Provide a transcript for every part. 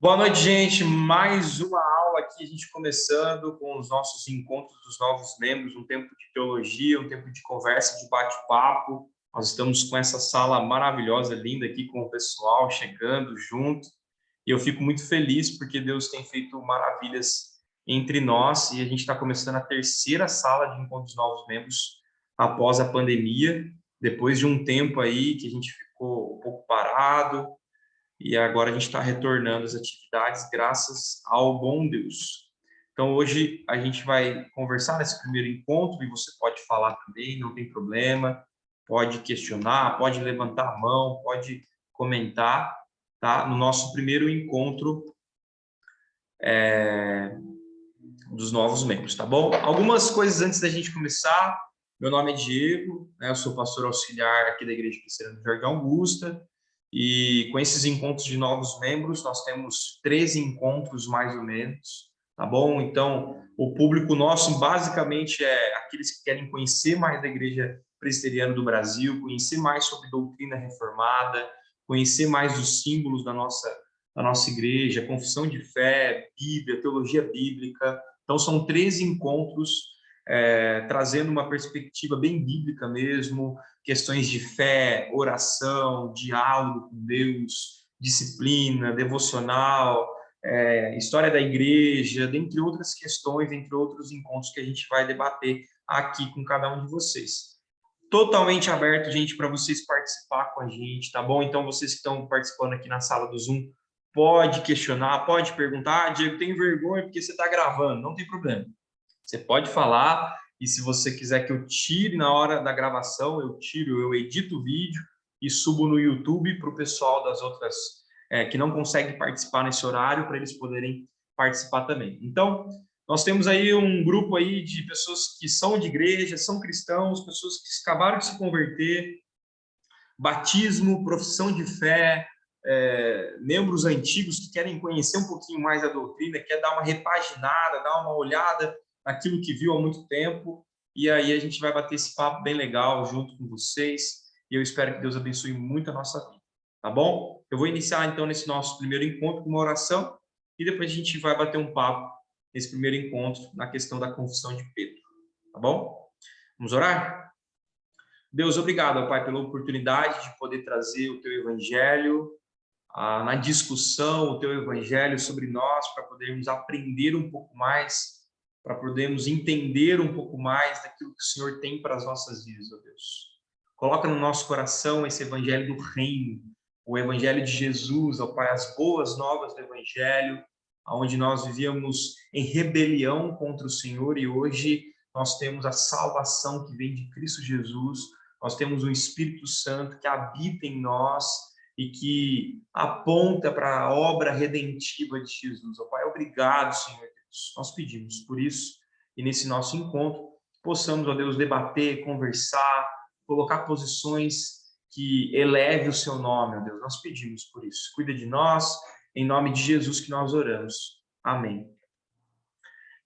Boa noite, gente. Mais uma aula aqui, a gente começando com os nossos encontros dos novos membros, um tempo de teologia, um tempo de conversa, de bate-papo. Nós estamos com essa sala maravilhosa, linda aqui, com o pessoal chegando junto. E eu fico muito feliz porque Deus tem feito maravilhas entre nós e a gente está começando a terceira sala de encontros dos novos membros após a pandemia, depois de um tempo aí que a gente ficou um pouco parado, e agora a gente está retornando às atividades graças ao bom Deus. Então, hoje a gente vai conversar nesse primeiro encontro e você pode falar também, não tem problema, pode questionar, pode levantar a mão, pode comentar, tá? No nosso primeiro encontro dos novos membros, tá bom? Algumas coisas antes da gente começar. Meu nome é Diego, né? Eu sou pastor auxiliar aqui da Igreja Presbiteriana do Jardim Augusta. E com esses encontros de novos membros, nós temos 13 encontros mais ou menos, tá bom? Então, o público nosso basicamente é aqueles que querem conhecer mais da Igreja Presbiteriana do Brasil, conhecer mais sobre doutrina reformada, conhecer mais os símbolos da nossa igreja, confissão de fé, Bíblia, teologia bíblica. Então, são 13 encontros trazendo uma perspectiva bem bíblica mesmo, questões de fé, oração, diálogo com Deus, disciplina, devocional, história da igreja, dentre outras questões, entre outros encontros que a gente vai debater aqui com cada um de vocês. Totalmente aberto, gente, para vocês participar com a gente, tá bom? Então, vocês que estão participando aqui na sala do Zoom, pode questionar, pode perguntar. Ah, Diego, tem vergonha porque você está gravando. Não tem problema. Você pode falar, e se você quiser que eu tire na hora da gravação, eu tiro, eu edito o vídeo e subo no YouTube para o pessoal das outras que não consegue participar nesse horário, para eles poderem participar também. Então, nós temos aí um grupo aí de pessoas que são de igreja, são cristãos, pessoas que acabaram de se converter, batismo, profissão de fé, membros antigos que querem conhecer um pouquinho mais a doutrina, quer dar uma repaginada, dar uma olhada naquilo que viu há muito tempo, e aí a gente vai bater esse papo bem legal junto com vocês, e eu espero que Deus abençoe muito a nossa vida, tá bom? Eu vou iniciar então nesse nosso primeiro encontro com uma oração, e depois a gente vai bater um papo nesse primeiro encontro na questão da confissão de Pedro, tá bom? Vamos orar? Deus, obrigado, Pai, pela oportunidade de poder trazer o Teu Evangelho, na discussão, o Teu Evangelho sobre nós, para podermos aprender um pouco mais, para podermos entender um pouco mais daquilo que o Senhor tem para as nossas vidas, ó Deus. Coloca no nosso coração esse Evangelho do Reino, o Evangelho de Jesus, ó Pai, as boas novas do Evangelho, onde nós vivíamos em rebelião contra o Senhor e hoje nós temos a salvação que vem de Cristo Jesus, nós temos o Espírito Santo que habita em nós e que aponta para a obra redentiva de Jesus. Ó Pai, obrigado, Senhor Deus. Nós pedimos por isso e nesse nosso encontro possamos, ó Deus, debater, conversar, colocar posições que eleve o seu nome, ó Deus. Nós pedimos por isso. Cuida de nós, em nome de Jesus que nós oramos. Amém.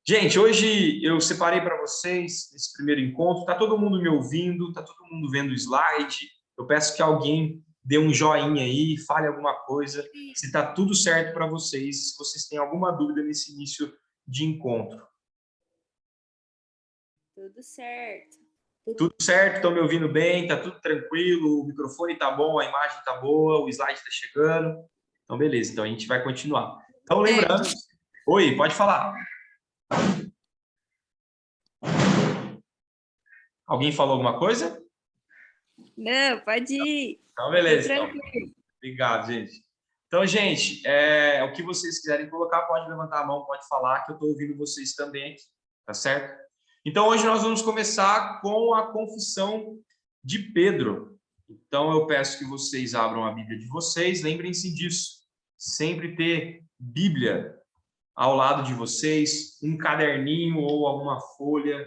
Gente, hoje eu separei para vocês esse primeiro encontro. Está todo mundo me ouvindo? Está todo mundo vendo o slide? Eu peço que alguém dê um joinha aí, fale alguma coisa, se está tudo certo para vocês, se vocês têm alguma dúvida nesse início de encontro. Tudo certo. Tudo certo? Estão me ouvindo bem? Está tudo tranquilo? O microfone está bom, a imagem está boa, o slide está chegando? Então, beleza. Então, a gente vai continuar. Então, lembrando... Oi, pode falar. Alguém falou alguma coisa? Não, pode ir. Então, beleza. Então. Obrigado, gente. Então, gente, o que vocês quiserem colocar, pode levantar a mão, pode falar, que eu estou ouvindo vocês também aqui, tá certo? Então, hoje nós vamos começar com a confissão de Pedro. Então, eu peço que vocês abram a Bíblia de vocês, lembrem-se disso, sempre ter Bíblia ao lado de vocês, um caderninho ou alguma folha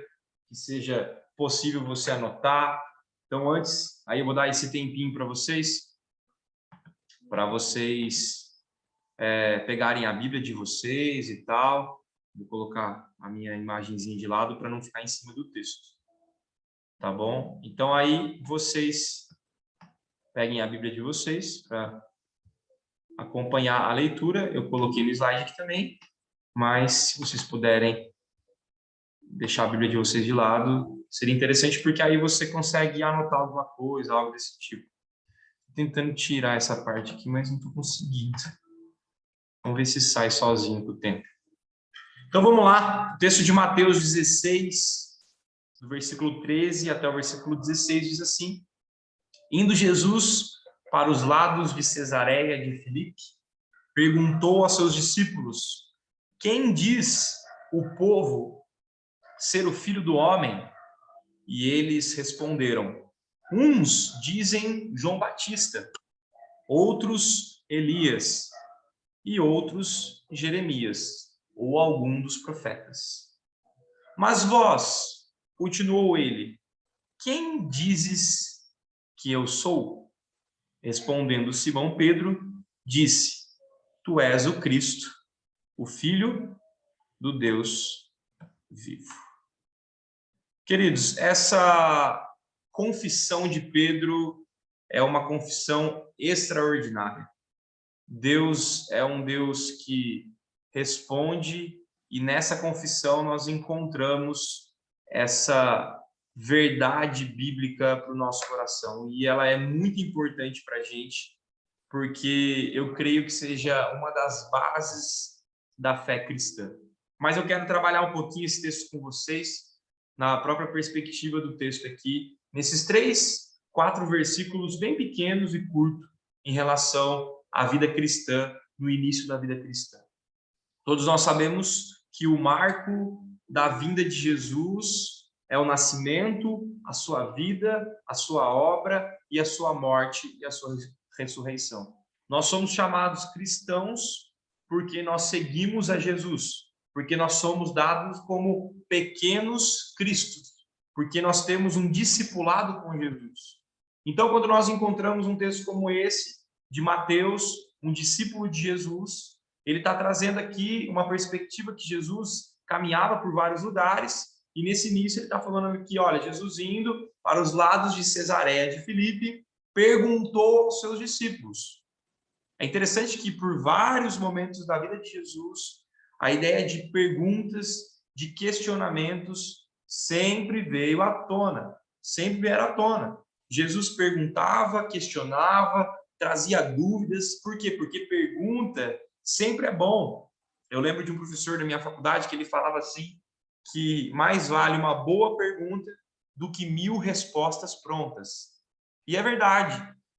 que seja possível você anotar. Então, antes, aí eu vou dar esse tempinho para vocês pegarem a Bíblia de vocês e tal. Vou colocar a minha imagenzinha de lado para não ficar em cima do texto. Tá bom? Então, aí vocês peguem a Bíblia de vocês para acompanhar a leitura. Eu coloquei no slide aqui também, mas se vocês puderem deixar a Bíblia de vocês de lado, seria interessante, porque aí você consegue anotar alguma coisa, algo desse tipo. Tô tentando tirar essa parte aqui, mas não estou conseguindo. Vamos ver se sai sozinho com o tempo. Então vamos lá, o texto de Mateus 16, do versículo 13 até o versículo 16, diz assim: Indo Jesus para os lados de Cesareia de Filipe, perguntou a seus discípulos: Quem diz o povo ser o Filho do Homem? E eles responderam: Uns dizem João Batista, outros Elias, e outros Jeremias, ou algum dos profetas. Mas vós, continuou ele, quem dizes que eu sou? Respondendo Simão Pedro, disse: Tu és o Cristo, o Filho do Deus vivo. Queridos, essa confissão de Pedro é uma confissão extraordinária. Deus é um Deus que responde, e nessa confissão nós encontramos essa verdade bíblica para o nosso coração. E ela é muito importante para a gente, porque eu creio que seja uma das bases da fé cristã. Mas eu quero trabalhar um pouquinho esse texto com vocês, na própria perspectiva do texto aqui, nesses 4 versículos bem pequenos e curtos em relação à vida cristã, no início da vida cristã. Todos nós sabemos que o marco da vinda de Jesus é o nascimento, a sua vida, a sua obra e a sua morte e a sua ressurreição. Nós somos chamados cristãos porque nós seguimos a Jesus, porque nós somos dados como pequenos cristos, porque nós temos um discipulado com Jesus. Então, quando nós encontramos um texto como esse, de Mateus, um discípulo de Jesus, ele está trazendo aqui uma perspectiva que Jesus caminhava por vários lugares, e nesse início ele está falando aqui, olha, Jesus indo para os lados de Cesareia de Filipe, perguntou aos seus discípulos. É interessante que por vários momentos da vida de Jesus, a ideia de perguntas, de questionamentos, sempre veio à tona, sempre vieram à tona. Jesus perguntava, questionava, trazia dúvidas. Por quê? Porque pergunta sempre é bom. Eu lembro de um professor da minha faculdade que ele falava assim, que mais vale uma boa pergunta do que 1000 respostas prontas. E é verdade,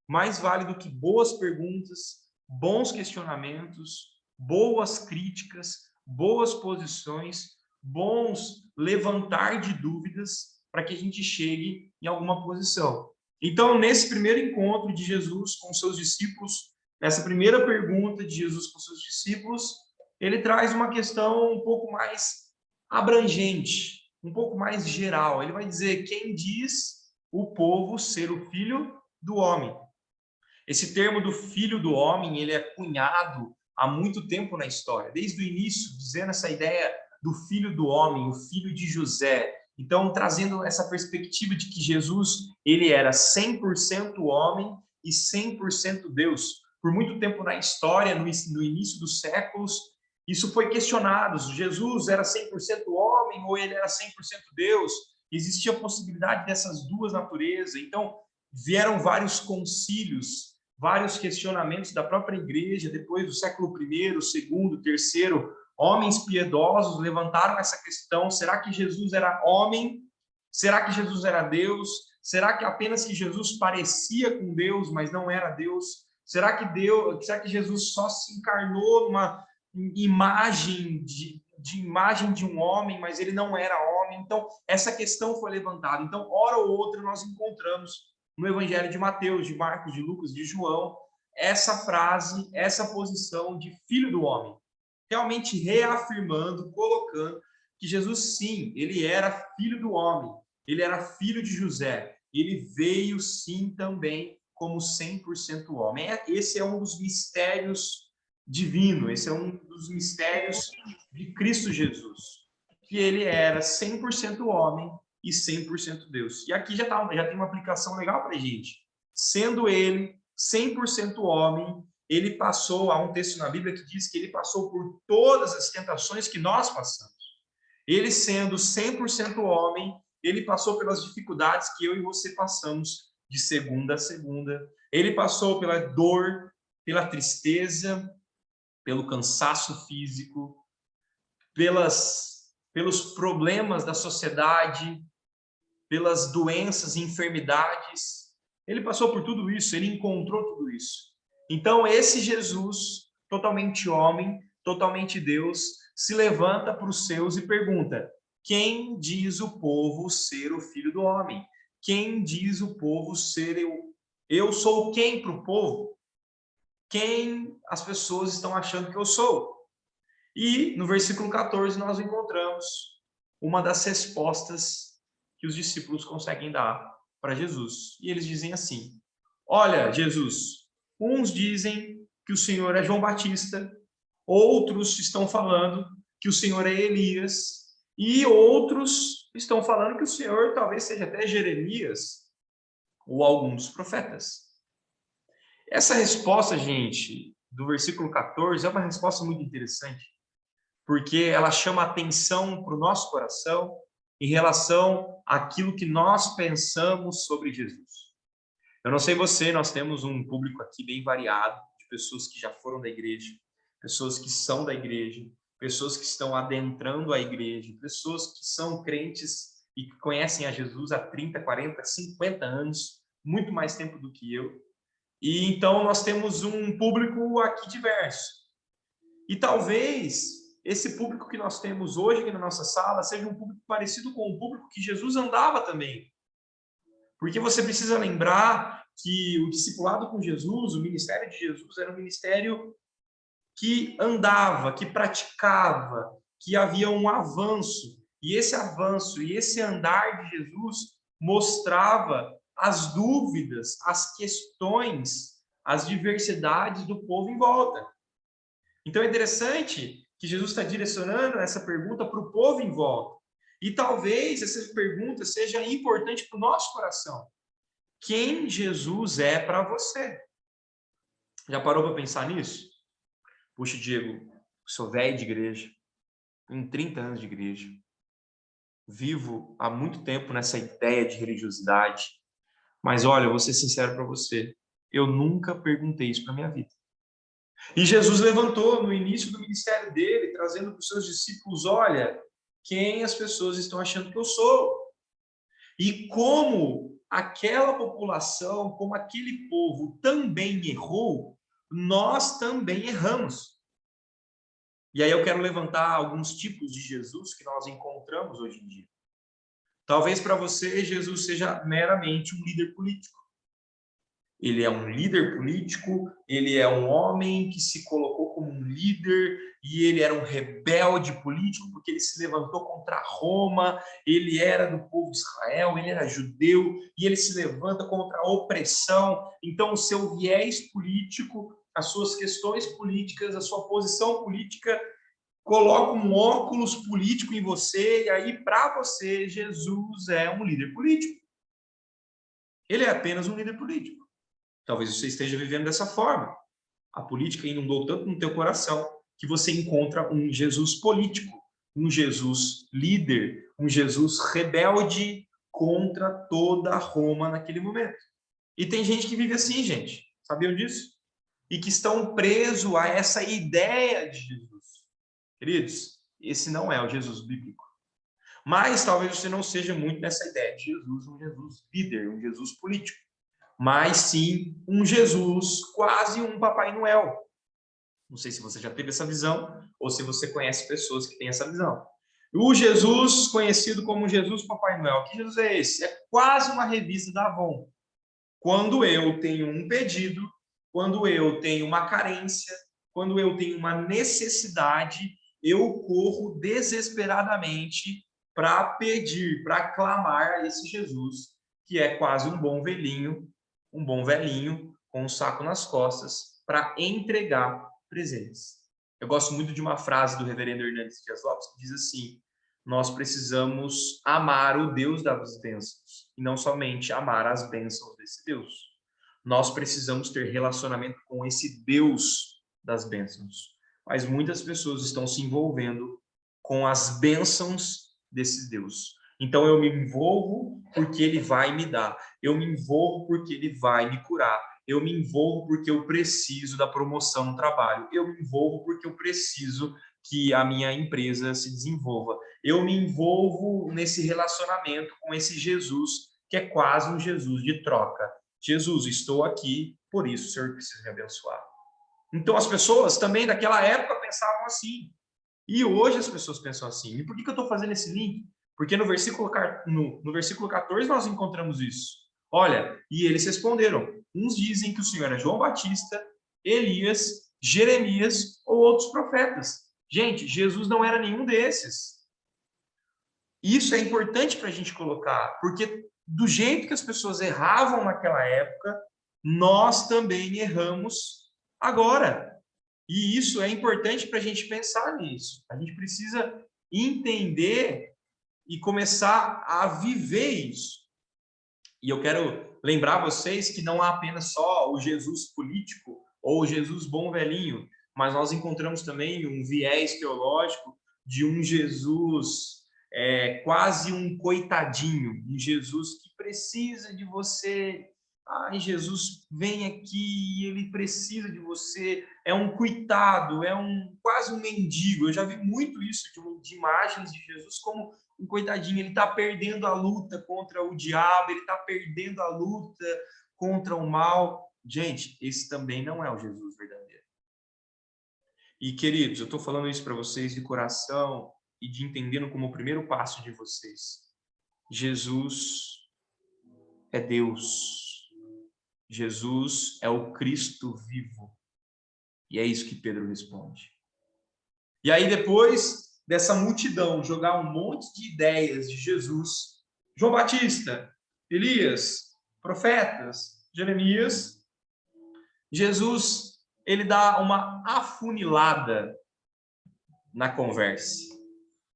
mais vale do que boas perguntas, bons questionamentos, boas críticas, boas posições, bons levantar de dúvidas para que a gente chegue em alguma posição. Então, nesse primeiro encontro de Jesus com seus discípulos, nessa primeira pergunta de Jesus com seus discípulos, ele traz uma questão um pouco mais abrangente, um pouco mais geral. Ele vai dizer: quem diz o povo ser o filho do homem? Esse termo do filho do homem, ele é cunhado há muito tempo na história, desde o início, dizendo essa ideia do filho do homem, o filho de José. Então, trazendo essa perspectiva de que Jesus, ele era 100% homem e 100% Deus. Por muito tempo na história, no início dos séculos, isso foi questionado. Jesus era 100% homem ou ele era 100% Deus? Existia a possibilidade dessas duas naturezas. Então, vieram vários concílios, vários questionamentos da própria igreja, depois do século I, segundo, terceiro, homens piedosos levantaram essa questão: será que Jesus era homem? Será que Jesus era Deus? Será que apenas que Jesus parecia com Deus, mas não era Deus? Será que Jesus só se encarnou numa imagem imagem de um homem, mas ele não era homem? Então, essa questão foi levantada. Então, hora ou outra, nós encontramos no Evangelho de Mateus, de Marcos, de Lucas, de João, essa frase, essa posição de filho do homem, realmente reafirmando, colocando que Jesus, sim, ele era filho do homem, ele era filho de José, ele veio, sim, também como 100% homem. Esse é um dos mistérios divinos, esse é um dos mistérios de Cristo Jesus, que ele era 100% homem e 100% Deus. E aqui já tem uma aplicação legal para a gente. Sendo ele 100% homem ele passou, há um texto na Bíblia que diz que ele passou por todas as tentações que nós passamos. Ele sendo 100% homem, ele passou pelas dificuldades que eu e você passamos de segunda a segunda. Ele passou pela dor, pela tristeza, pelo cansaço físico, pelos problemas da sociedade, pelas doenças e enfermidades. Ele passou por tudo isso, ele encontrou tudo isso. Então, esse Jesus, totalmente homem, totalmente Deus, se levanta para os seus e pergunta: quem diz o povo ser o Filho do Homem? Quem diz o povo ser eu? Eu sou quem para o povo? Quem as pessoas estão achando que eu sou? E no versículo 14 nós encontramos uma das respostas que os discípulos conseguem dar para Jesus. E eles dizem assim: olha, Jesus, uns dizem que o Senhor é João Batista, outros estão falando que o Senhor é Elias, e outros estão falando que o Senhor talvez seja até Jeremias ou algum dos profetas. Essa resposta, gente, do versículo 14 é uma resposta muito interessante, porque ela chama atenção para o nosso coração em relação àquilo que nós pensamos sobre Jesus. Eu não sei você, nós temos um público aqui bem variado, de pessoas que já foram da igreja, pessoas que são da igreja, pessoas que estão adentrando a igreja, pessoas que são crentes e que conhecem a Jesus há 30, 40, 50 anos, muito mais tempo do que eu. E então nós temos um público aqui diverso. E talvez esse público que nós temos hoje aqui na nossa sala seja um público parecido com o público que Jesus andava também. Porque você precisa lembrar que o discipulado com Jesus, o ministério de Jesus, era um ministério que andava, que praticava, que havia um avanço. E esse avanço e esse andar de Jesus mostrava as dúvidas, as questões, as diversidades do povo em volta. Então é interessante que Jesus está direcionando essa pergunta para o povo em volta. E talvez essa pergunta seja importante para o nosso coração. Quem Jesus é para você? Já parou para pensar nisso? Puxa, Diego, sou velho de igreja, tenho 30 anos de igreja, vivo há muito tempo nessa ideia de religiosidade, mas olha, eu vou ser sincero para você, eu nunca perguntei isso para minha vida. E Jesus levantou no início do ministério dele, trazendo para os seus discípulos: olha, quem as pessoas estão achando que eu sou? E como aquela população, como aquele povo também errou, nós também erramos. E aí eu quero levantar alguns tipos de Jesus que nós encontramos hoje em dia. Talvez para você Jesus seja meramente um líder político. Ele é um líder político, ele é um homem que se colocou como um líder e ele era um rebelde político porque ele se levantou contra Roma, ele era do povo de Israel, ele era judeu e ele se levanta contra a opressão. Então o seu viés político, as suas questões políticas, a sua posição política coloca um óculos político em você e aí para você Jesus é um líder político. Ele é apenas um líder político. Talvez você esteja vivendo dessa forma. A política inundou tanto no teu coração que você encontra um Jesus político, um Jesus líder, um Jesus rebelde contra toda Roma naquele momento. E tem gente que vive assim, gente. Sabiam disso? E que estão presos a essa ideia de Jesus. Queridos, esse não é o Jesus bíblico. Mas talvez você não seja muito nessa ideia de Jesus, um Jesus líder, um Jesus político, mas sim um Jesus quase um Papai Noel. Não sei se você já teve essa visão ou se você conhece pessoas que têm essa visão. O Jesus conhecido como Jesus Papai Noel. Que Jesus é esse? É quase uma revista da Avon. Quando eu tenho um pedido, quando eu tenho uma carência, quando eu tenho uma necessidade, eu corro desesperadamente para pedir, para clamar a esse Jesus, que é quase um bom velhinho com um saco nas costas para entregar presentes. Eu gosto muito de uma frase do reverendo Hernandes Dias Lopes que diz assim: nós precisamos amar o Deus das bênçãos e não somente amar as bênçãos desse Deus. nós precisamos ter relacionamento com esse Deus das bênçãos. Mas muitas pessoas estão se envolvendo com as bênçãos desse Deus. Então eu me envolvo porque ele vai me dar. Eu me envolvo porque ele vai me curar. Eu me envolvo porque eu preciso da promoção no trabalho. Eu me envolvo porque eu preciso que a minha empresa se desenvolva. Eu me envolvo nesse relacionamento com esse Jesus, que é quase um Jesus de troca. Jesus, estou aqui, por isso o Senhor precisa me abençoar. Então as pessoas também daquela época pensavam assim. E hoje as pessoas pensam assim. E por que eu estou fazendo esse link? Porque no versículo 14 nós encontramos isso. Olha, e eles responderam. Uns dizem que o Senhor é João Batista, Elias, Jeremias ou outros profetas. Gente, Jesus não era nenhum desses. Isso é importante para a gente colocar, porque do jeito que as pessoas erravam naquela época, nós também erramos agora. E isso é importante para a gente pensar nisso. A gente precisa entender e começar a viver isso. E eu quero lembrar vocês que não há apenas só o Jesus político ou o Jesus bom velhinho, mas nós encontramos também um viés teológico de um Jesus quase um coitadinho, um Jesus que precisa de você. Ai, Jesus vem aqui, ele precisa de você, é um coitado, quase um mendigo. Eu já vi muito isso de imagens de Jesus como um coitadinho, ele está perdendo a luta contra o diabo, ele está perdendo a luta contra o mal. Gente, esse também não é o Jesus verdadeiro. E, queridos, eu estou falando isso para vocês de coração e de entendendo como o primeiro passo de vocês. Jesus é Deus. Jesus é o Cristo vivo. E é isso que Pedro responde. E aí, depois dessa multidão jogar um monte de ideias de Jesus, João Batista, Elias, profetas, Jeremias, Jesus, ele dá uma afunilada na conversa.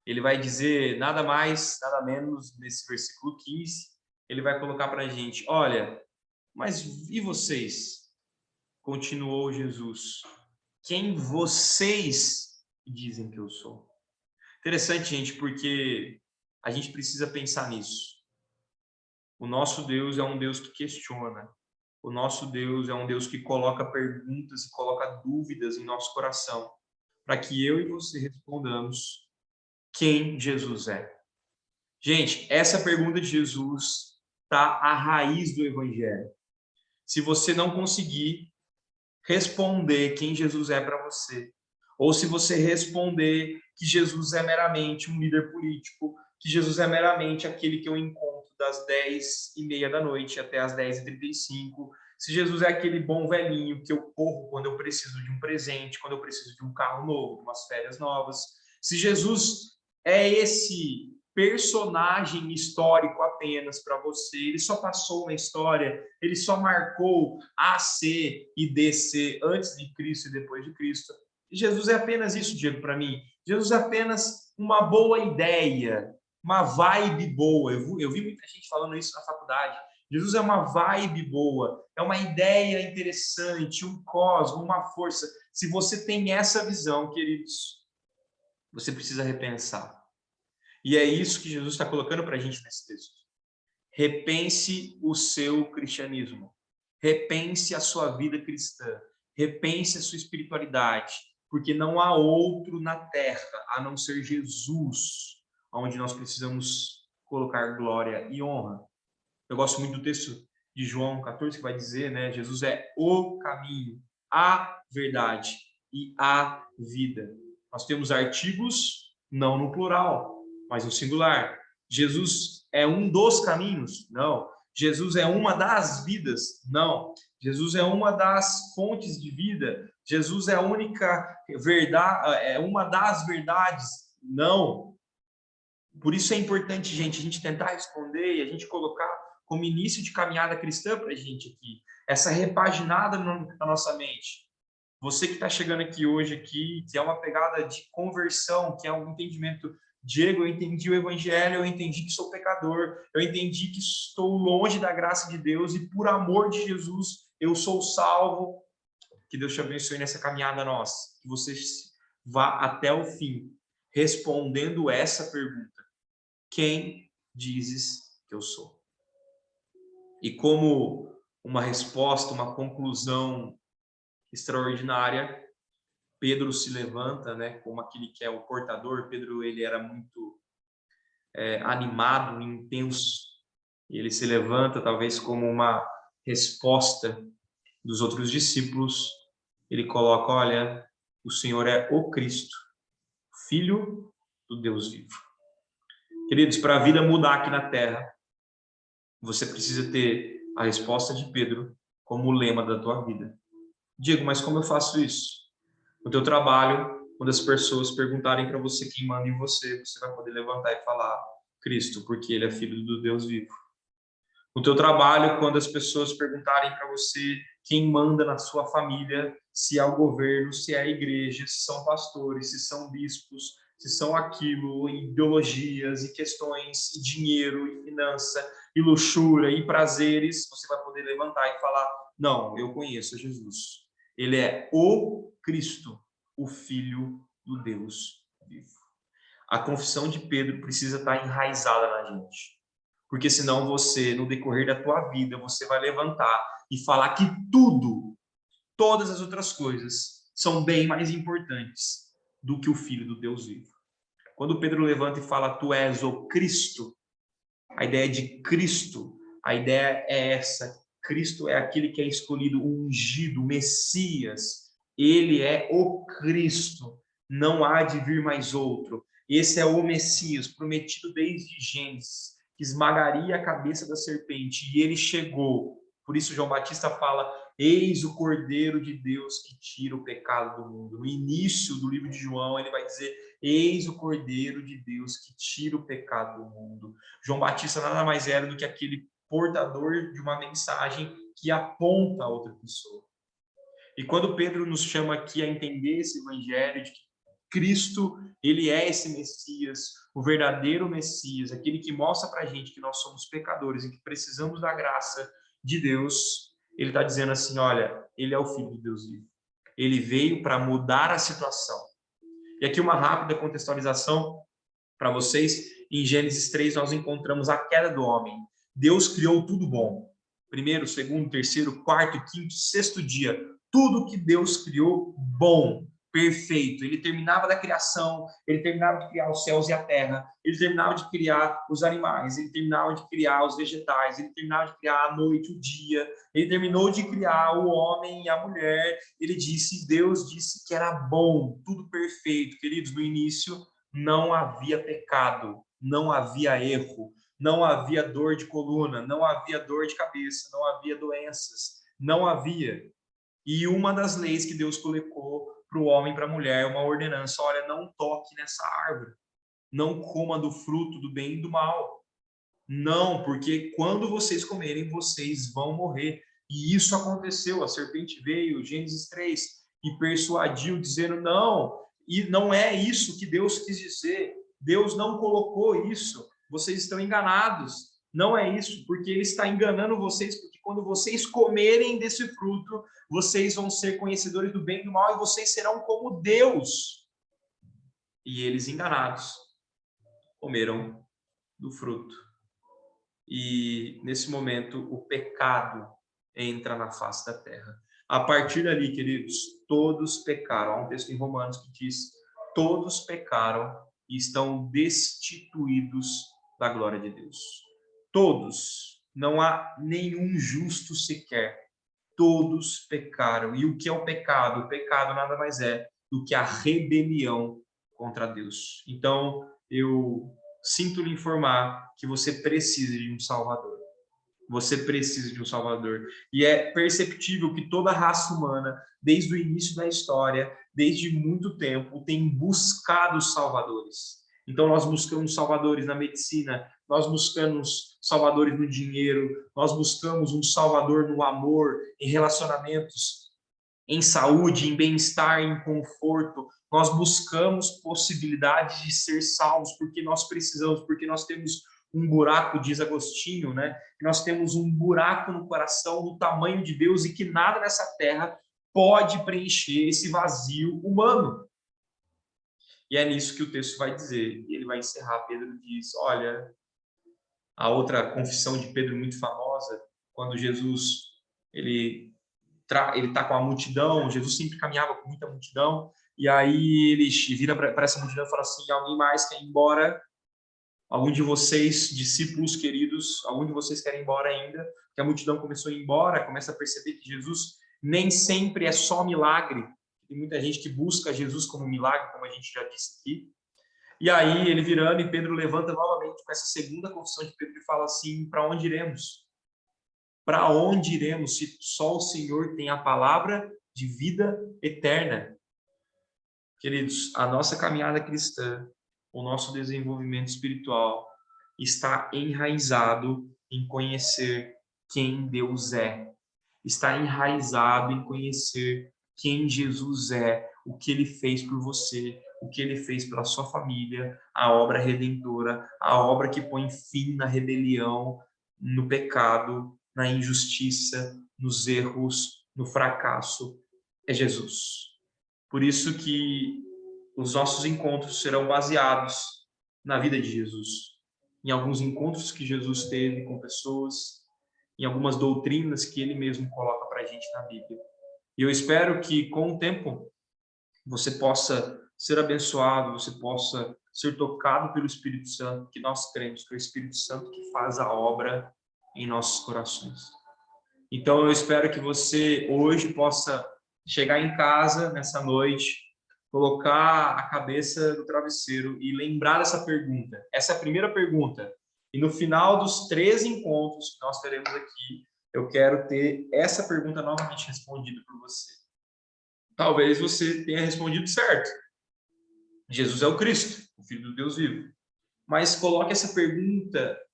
Ele vai dizer nada mais, nada menos, nesse versículo 15, ele vai colocar para a gente, olha, mas e vocês? Continuou Jesus. Quem vocês dizem que eu sou? Interessante, gente, porque a gente precisa pensar nisso. O nosso Deus é um Deus que questiona. O nosso Deus é um Deus que coloca perguntas e coloca dúvidas em nosso coração, para que eu e você respondamos quem Jesus é. Gente, essa pergunta de Jesus está à raiz do Evangelho. Se você não conseguir responder quem Jesus é para você, ou se você responder que Jesus é meramente um líder político, que Jesus é meramente aquele que eu encontro das 10h30 da noite até as 10h35, se Jesus é aquele bom velhinho que eu corro quando eu preciso de um presente, quando eu preciso de um carro novo, de umas férias novas, se Jesus é esse personagem histórico apenas para você, ele só passou na história, ele só marcou A, C e DC antes de Cristo e depois de Cristo. E Jesus é apenas isso, Diego, para mim. Jesus é apenas uma boa ideia, uma vibe boa. Eu vi muita gente falando isso na faculdade. Jesus é uma vibe boa, é uma ideia interessante, um cosmo, uma força. Se você tem essa visão, queridos, você precisa repensar. E é isso que Jesus está colocando para a gente nesse texto. Repense o seu cristianismo. Repense a sua vida cristã. Repense a sua espiritualidade. Porque não há outro na terra, a não ser Jesus, onde nós precisamos colocar glória e honra. Eu gosto muito do texto de João 14, que vai dizer, né? Jesus é o caminho, a verdade e a vida. Nós temos artigos, não no plural, mas no singular. Jesus é um dos caminhos? Não. Jesus é uma das vidas? Não. Jesus é uma das fontes de vida? Jesus é a única verdade, é uma das verdades? Não. Por isso é importante, gente, a gente tentar responder e a gente colocar como início de caminhada cristã para a gente aqui, essa repaginada na nossa mente. Você que está chegando aqui hoje, que é uma pegada de conversão, que é um entendimento, Diego, eu entendi o Evangelho, eu entendi que sou pecador, eu entendi que estou longe da graça de Deus e por amor de Jesus, eu sou salvo. Que Deus te abençoe nessa caminhada nossa. Que você vá até o fim, respondendo essa pergunta: quem dizes que eu sou? E como uma resposta, uma conclusão extraordinária, Pedro se levanta, né, como aquele que é o portador. Pedro, ele era muito animado, intenso. E ele se levanta, talvez como uma resposta dos outros discípulos. Ele coloca: olha, o Senhor é o Cristo, Filho do Deus vivo. Queridos, para a vida mudar aqui na Terra, você precisa ter a resposta de Pedro como o lema da tua vida. Diego, mas como eu faço isso? No teu trabalho, quando as pessoas perguntarem para você quem manda em você, você vai poder levantar e falar: Cristo, porque ele é filho do Deus vivo. No teu trabalho, quando as pessoas perguntarem para você quem manda na sua família, se é o governo, se é a igreja, se são pastores, se são bispos, se são aquilo, ideologias e questões, e dinheiro, e finança, e luxúria, e prazeres, você vai poder levantar e falar: não, eu conheço Jesus. Ele é o Cristo, o Filho do Deus vivo. A confissão de Pedro precisa estar enraizada na gente. Porque senão você, no decorrer da tua vida, você vai levantar e falar que todas as outras coisas, são bem mais importantes do que o Filho do Deus vivo. Quando Pedro levanta e fala: tu és o Cristo, a ideia de Cristo, a ideia é essa: Cristo é aquele que é escolhido, o ungido, o Messias. Ele é o Cristo, não há de vir mais outro. Esse é o Messias, prometido desde Gênesis, que esmagaria a cabeça da serpente, e ele chegou. Por isso João Batista fala: eis o Cordeiro de Deus que tira o pecado do mundo. No início do livro de João, ele vai dizer: eis o Cordeiro de Deus que tira o pecado do mundo. João Batista nada mais era do que aquele portador de uma mensagem que aponta a outra pessoa. E quando Pedro nos chama aqui a entender esse evangelho de que Cristo, ele é esse Messias, o verdadeiro Messias, aquele que mostra para a gente que nós somos pecadores e que precisamos da graça de Deus, ele está dizendo assim: olha, ele é o Filho de Deus vivo. Ele veio para mudar a situação. E aqui uma rápida contextualização para vocês. Em Gênesis 3 nós encontramos a queda do homem. Deus criou tudo bom. Primeiro, segundo, terceiro, quarto, quinto, sexto dia. Tudo que Deus criou, bom, perfeito. Ele terminava da criação, ele terminava de criar os céus e a terra, ele terminava de criar os animais, ele terminava de criar os vegetais, ele terminava de criar a noite, o dia, ele terminou de criar o homem e a mulher. Ele disse, Deus disse que era bom, tudo perfeito. Queridos, no início não havia pecado, não havia erro, não havia dor de coluna, não havia dor de cabeça, não havia doenças, não havia. E uma das leis que Deus colocou para o homem e para a mulher é uma ordenança: olha, não toque nessa árvore, não coma do fruto do bem e do mal. Não, porque quando vocês comerem, vocês vão morrer. E isso aconteceu. A serpente veio, Gênesis 3, e persuadiu, dizendo: não, e não é isso que Deus quis dizer. Deus não colocou isso. Vocês estão enganados. Não é isso, porque Ele está enganando vocês, porque quando vocês comerem desse fruto, vocês vão ser conhecedores do bem e do mal, e vocês serão como Deus. E eles, enganados, comeram do fruto. E nesse momento o pecado entra na face da terra. A partir dali, queridos, todos pecaram. Há um texto em Romanos que diz: todos pecaram e estão destituídos da glória de Deus. Todos, não há nenhum justo sequer. Todos pecaram. E o que é o pecado? O pecado nada mais é do que a rebelião contra Deus. Então, eu sinto lhe informar que você precisa de um Salvador. Você precisa de um Salvador. E é perceptível que toda a raça humana, desde o início da história, desde muito tempo, tem buscado salvadores. Então, nós buscamos salvadores na medicina, nós buscamos salvadores no dinheiro, nós buscamos um salvador no amor, em relacionamentos, em saúde, em bem-estar, em conforto. Nós buscamos possibilidades de ser salvos, porque nós precisamos, porque nós temos um buraco, diz Agostinho, né? Que nós temos um buraco no coração do tamanho de Deus e que nada nessa terra pode preencher esse vazio humano. E é nisso que o texto vai dizer. E ele vai encerrar. Pedro diz, olha, a outra confissão de Pedro muito famosa, quando Jesus ele está com a multidão, Jesus sempre caminhava com muita multidão, e aí ele vira para essa multidão e fala assim, alguém mais quer ir embora? Algum de vocês, discípulos queridos, algum de vocês quer ir embora ainda? Que a multidão começou a ir embora, começa a perceber que Jesus nem sempre é só milagre. Tem muita gente que busca Jesus como milagre, como a gente já disse aqui. E aí ele virando e Pedro levanta novamente com essa segunda confissão de Pedro e fala assim, para onde iremos? Para onde iremos se só o Senhor tem a palavra de vida eterna? Queridos, a nossa caminhada cristã, o nosso desenvolvimento espiritual está enraizado em conhecer quem Deus é. Está enraizado em conhecer quem Jesus é, o que ele fez por você, o que ele fez pela sua família, a obra redentora, a obra que põe fim na rebelião, no pecado, na injustiça, nos erros, no fracasso. É Jesus. Por isso que os nossos encontros serão baseados na vida de Jesus, em alguns encontros que Jesus teve com pessoas, em algumas doutrinas que ele mesmo coloca para a gente na Bíblia. E eu espero que, com o tempo, você possa ser abençoado, você possa ser tocado pelo Espírito Santo, que nós cremos que é o Espírito Santo que faz a obra em nossos corações. Então, eu espero que você hoje possa chegar em casa nessa noite, colocar a cabeça no travesseiro e lembrar dessa pergunta. Essa é a primeira pergunta. E no final dos 13 encontros que nós teremos aqui, eu quero ter essa pergunta novamente respondida por você. Talvez você tenha respondido certo. Jesus é o Cristo, o Filho do Deus vivo. Mas coloque essa pergunta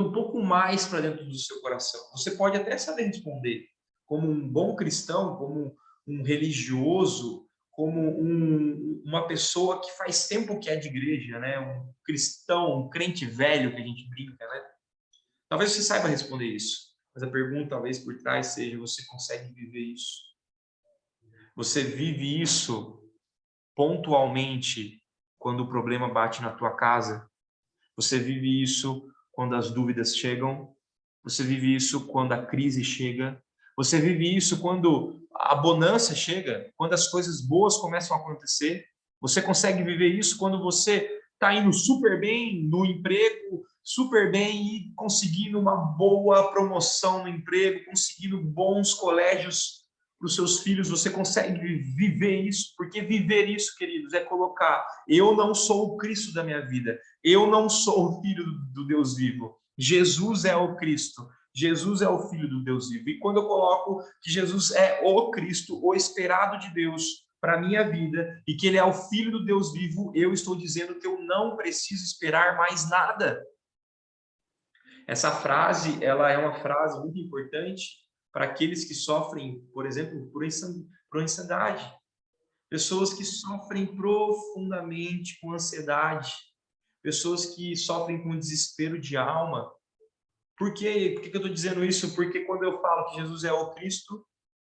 um pouco mais para dentro do seu coração. Você pode até saber responder, como um bom cristão, como um religioso, como uma pessoa que faz tempo que é de igreja, né? Um cristão, um crente velho que a gente brinca, né? Talvez você saiba responder isso, mas a pergunta talvez por trás seja, você consegue viver isso? Você vive isso pontualmente quando o problema bate na tua casa? Você vive isso quando as dúvidas chegam? Você vive isso quando a crise chega? Você vive isso quando a bonança chega? Quando as coisas boas começam a acontecer? Você consegue viver isso quando você está indo super bem no emprego, super bem e conseguindo uma boa promoção no emprego, conseguindo bons colégios para os seus filhos? Você consegue viver isso? Porque viver isso, queridos, é colocar: eu não sou o Cristo da minha vida, eu não sou o Filho do Deus vivo. Jesus é o Cristo. Jesus é o Filho do Deus vivo. E quando eu coloco que Jesus é o Cristo, o esperado de Deus para a minha vida, e que ele é o Filho do Deus vivo, eu estou dizendo que eu não preciso esperar mais nada. Essa frase, ela é uma frase muito importante para aqueles que sofrem, por exemplo, por ansiedade. Pessoas que sofrem profundamente com ansiedade. Pessoas que sofrem com desespero de alma. Por quê? Por que eu estou dizendo isso? Porque quando eu falo que Jesus é o Cristo,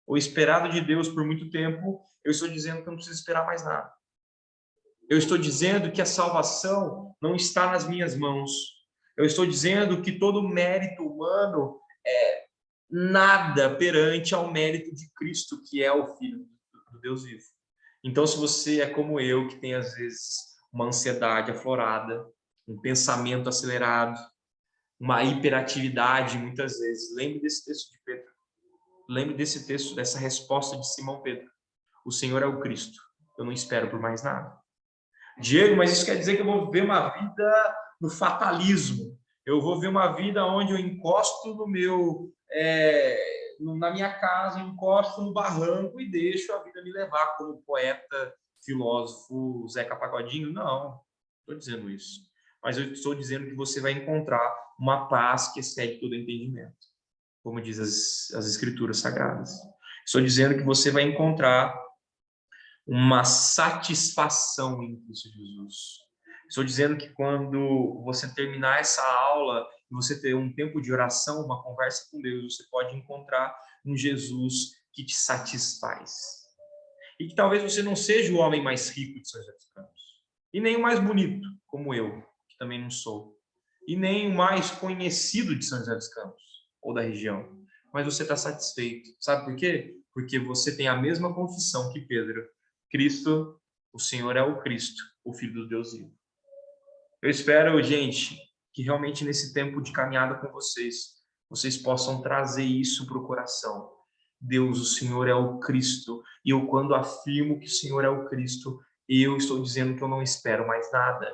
o esperado de Deus por muito tempo, eu estou dizendo que eu não preciso esperar mais nada. Eu estou dizendo que a salvação não está nas minhas mãos. Eu estou dizendo que todo mérito humano é nada perante ao mérito de Cristo, que é o Filho do Deus vivo. Então, se você é como eu, que tem às vezes uma ansiedade aflorada, um pensamento acelerado, uma hiperatividade muitas vezes, lembre desse texto de Pedro. Lembre desse texto, dessa resposta de Simão Pedro. O Senhor é o Cristo. Eu não espero por mais nada. Diego, mas isso quer dizer que eu vou viver uma vida no fatalismo. Eu vou ver uma vida onde eu encosto na minha casa, encosto no barranco e deixo a vida me levar, como o poeta, filósofo Zeca Pagodinho? Não, estou dizendo isso. Mas eu estou dizendo que você vai encontrar uma paz que excede todo entendimento, como diz as Escrituras Sagradas. Estou dizendo que você vai encontrar uma satisfação em Cristo Jesus. Estou dizendo que quando você terminar essa aula e você ter um tempo de oração, uma conversa com Deus, você pode encontrar um Jesus que te satisfaz. E que talvez você não seja o homem mais rico de São José dos Campos, e nem o mais bonito, como eu, que também não sou, e nem o mais conhecido de São José dos Campos, ou da região, mas você está satisfeito. Sabe por quê? Porque você tem a mesma confissão que Pedro. Cristo, o Senhor é o Cristo, o Filho do Deus vivo. Eu espero, gente, que realmente nesse tempo de caminhada com vocês possam trazer isso para o coração. Deus, o Senhor é o Cristo. E eu, quando afirmo que o Senhor é o Cristo, eu estou dizendo que eu não espero mais nada.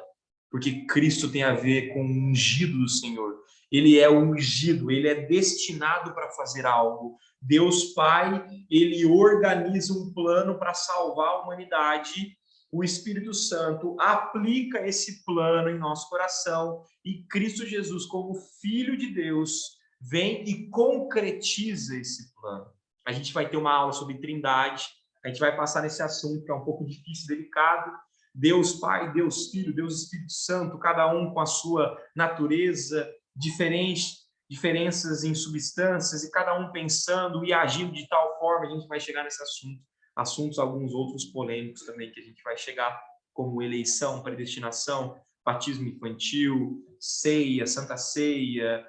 Porque Cristo tem a ver com o ungido do Senhor. Ele é ungido, ele é destinado para fazer algo. Deus Pai, ele organiza um plano para salvar a humanidade. O Espírito Santo aplica esse plano em nosso coração e Cristo Jesus, como Filho de Deus, vem e concretiza esse plano. A gente vai ter uma aula sobre Trindade, a gente vai passar nesse assunto que é um pouco difícil, delicado. Deus Pai, Deus Filho, Deus Espírito Santo, cada um com a sua natureza diferente, diferenças em substâncias e cada um pensando e agindo de tal forma, a gente vai chegar nesse assunto. Assuntos, alguns outros polêmicos também que a gente vai chegar, como eleição, predestinação, batismo infantil, ceia, santa ceia,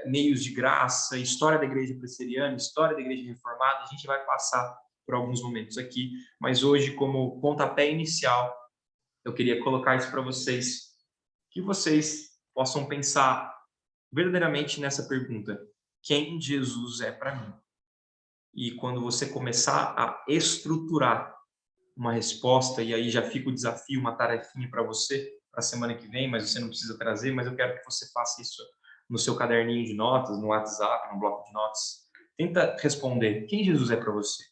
meios de graça, história da igreja presbiteriana, história da igreja reformada. A gente vai passar por alguns momentos aqui, mas hoje, como pontapé inicial, eu queria colocar isso para vocês, que vocês possam pensar verdadeiramente nessa pergunta: quem Jesus é para mim? E quando você começar a estruturar uma resposta, e aí já fica o desafio, uma tarefinha para você, para a semana que vem, mas você não precisa trazer, mas eu quero que você faça isso no seu caderninho de notas, no WhatsApp, no bloco de notas. Tenta responder quem Jesus é para você.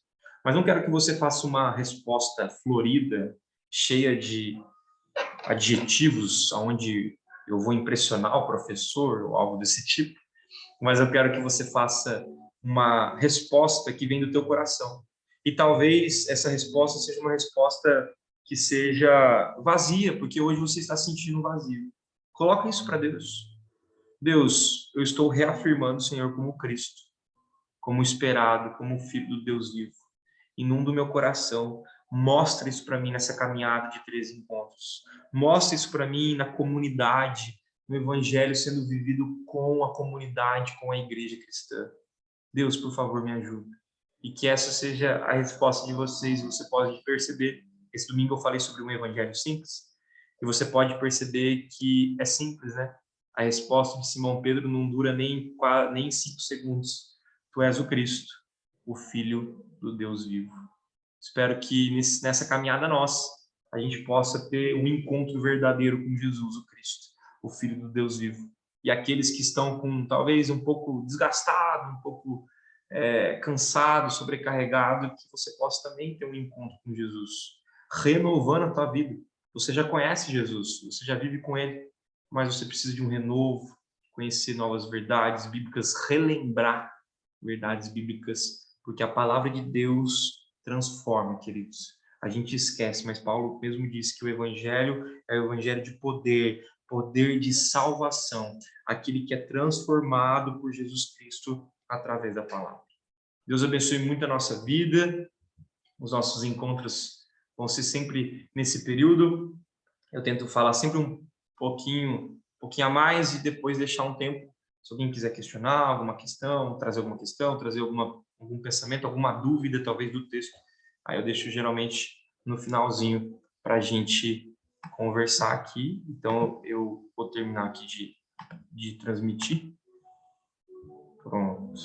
Mas não quero que você faça uma resposta florida, cheia de adjetivos, onde eu vou impressionar o professor ou algo desse tipo, mas eu quero que você faça uma resposta que vem do teu coração. E talvez essa resposta seja uma resposta que seja vazia, porque hoje você está sentindo vazio. Coloca isso para Deus. Deus, eu estou reafirmando o Senhor como Cristo, como esperado, como Filho do Deus vivo. Inunda o meu coração. Mostra isso para mim nessa caminhada de 13 encontros. Mostra isso para mim na comunidade, no Evangelho sendo vivido com a comunidade, com a igreja cristã. Deus, por favor, me ajude. E que essa seja a resposta de vocês. Você pode perceber, esse domingo eu falei sobre um Evangelho simples, e você pode perceber que é simples, né? A resposta de Simão Pedro não dura nem 5 segundos. Tu és o Cristo, o Filho do Deus vivo. Espero que nessa caminhada nossa, a gente possa ter um encontro verdadeiro com Jesus, o Cristo, o Filho do Deus vivo. E aqueles que estão com, talvez, um pouco desgastado, um pouco cansado, sobrecarregado, que você possa também ter um encontro com Jesus, renovando a tua vida. Você já conhece Jesus, você já vive com Ele, mas você precisa de um renovo, conhecer novas verdades bíblicas, relembrar verdades bíblicas, porque a palavra de Deus transforma, queridos. A gente esquece, mas Paulo mesmo disse que o evangelho é o evangelho de poder, poder de salvação, aquele que é transformado por Jesus Cristo através da palavra. Deus abençoe muito a nossa vida, os nossos encontros vão ser sempre nesse período. Eu tento falar sempre um pouquinho a mais e depois deixar um tempo, se alguém quiser questionar alguma questão, trazer algum pensamento, alguma dúvida talvez do texto, aí eu deixo geralmente no finalzinho para a gente conversar aqui. Então eu vou terminar aqui de transmitir. Pronto.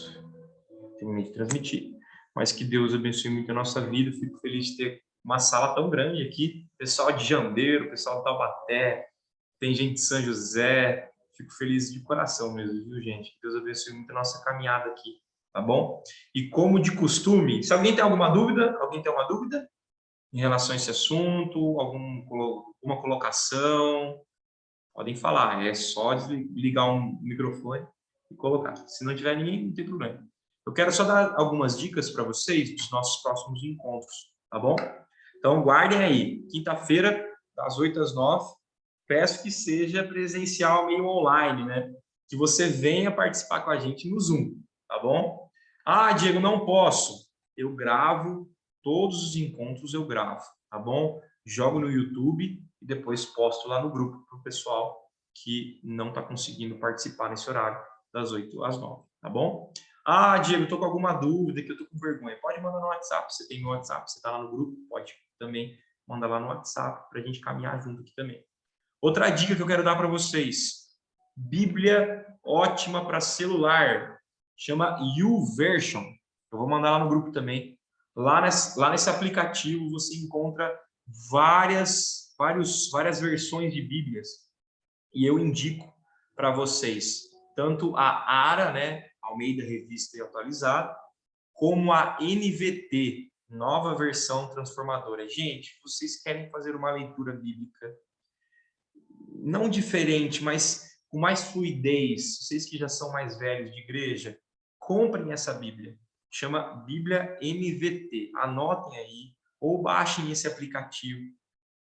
Terminei de transmitir. Mas que Deus abençoe muito a nossa vida. Fico feliz de ter uma sala tão grande aqui. Pessoal de Jambeiro, pessoal de Taubaté, tem gente de São José. Fico feliz de coração mesmo, viu, gente? Que Deus abençoe muito a nossa caminhada aqui, tá bom? E como de costume, se alguém tem alguma dúvida, em relação a esse assunto, alguma colocação, podem falar. É só ligar um microfone e colocar. Se não tiver ninguém, não tem problema. Eu quero só dar algumas dicas para vocês dos nossos próximos encontros, tá bom? Então, guardem aí. Quinta-feira, das 8 às 9, peço que seja presencial, meio online, né? Que você venha participar com a gente no Zoom, tá bom? Ah, Diego, não posso. Eu gravo, todos os encontros eu gravo, tá bom? Jogo no YouTube e depois posto lá no grupo para o pessoal que não está conseguindo participar nesse horário, das 8 às 9, tá bom? Ah, Diego, estou com alguma dúvida, que eu estou com vergonha. Pode mandar no WhatsApp. Você tem meu WhatsApp, você está lá no grupo, pode também mandar lá no WhatsApp para a gente caminhar junto aqui também. Outra dica que eu quero dar para vocês. Bíblia ótima para celular. Chama YouVersion. Eu vou mandar lá no grupo também. Lá nesse aplicativo você encontra várias versões de Bíblias. E eu indico para vocês tanto a ARA, né, Almeida Revista e Atualizada, como a NVT, Nova Versão Transformadora. Gente, vocês querem fazer uma leitura bíblica não diferente, mas com mais fluidez, vocês que já são mais velhos de igreja, comprem essa Bíblia. Chama Bíblia NVT. Anotem aí ou baixem esse aplicativo.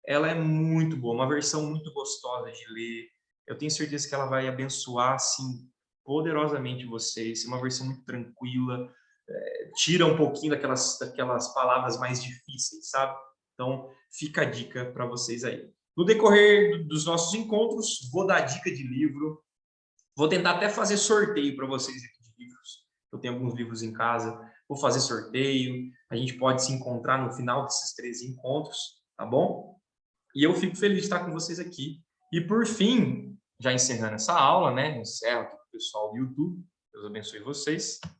Ela é muito boa, uma versão muito gostosa de ler. Eu tenho certeza que ela vai abençoar assim poderosamente vocês. É uma versão muito tranquila, tira um pouquinho daquelas palavras mais difíceis, sabe? Então, fica a dica para vocês aí. No decorrer dos nossos encontros, vou dar dica de livro, vou tentar até fazer sorteio para vocês aqui de livros. Eu tenho alguns livros em casa, vou fazer sorteio, a gente pode se encontrar no final desses 13 encontros, tá bom? E eu fico feliz de estar com vocês aqui. E por fim, já encerrando essa aula, né? Encerro aqui com o pessoal do YouTube. Deus abençoe vocês.